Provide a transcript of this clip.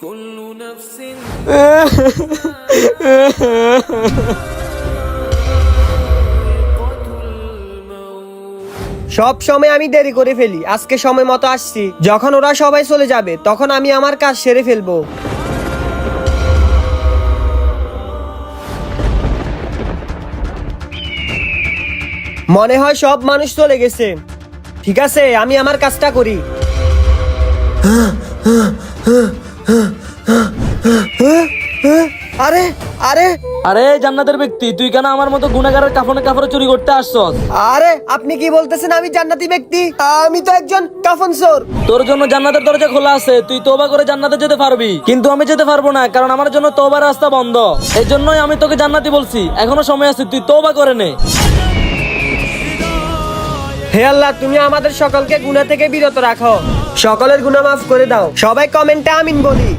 সব সময় আমি দেরি করে ফেলি, আজকে সময় মতো আসছি। যখন ওরা সবাই চলে যাবে তখন আমি আমার কাজ সেরে ফেলবো। মনে হয় সব মানুষ চলে গেছে। ঠিক আছে, আমি আমার কাজটা করি। আরে আরে আরে জান্নাতের ব্যক্তি, তুই কেন আমার মতো গুনাহগারের কাফনে কাপড় চুরি করতে আসছস? আরে আপনি কি বলতেছেন আমি জান্নাতি ব্যক্তি? আমি তো একজন কাফন চোর। তোর জন্য জান্নাতের দরজা খোলা আছে, তুই তওবা করে জান্নাতে যেতে পারবি, কিন্তু আমি যেতে পারবো না, কারণ আমার জন্য তওবার রাস্তা বন্ধ। এই জন্যই আমি তোকে জান্নাতি বলছি। এখনো সময় আছে, তুই তওবা করে নে। হে আল্লাহ, তুমি আমাদের সকলকে গুনাহ থেকে বিরত রাখো, সকলের গুনাহ মাফ করে দাও। সবাই কমেন্টে আমিন বলি।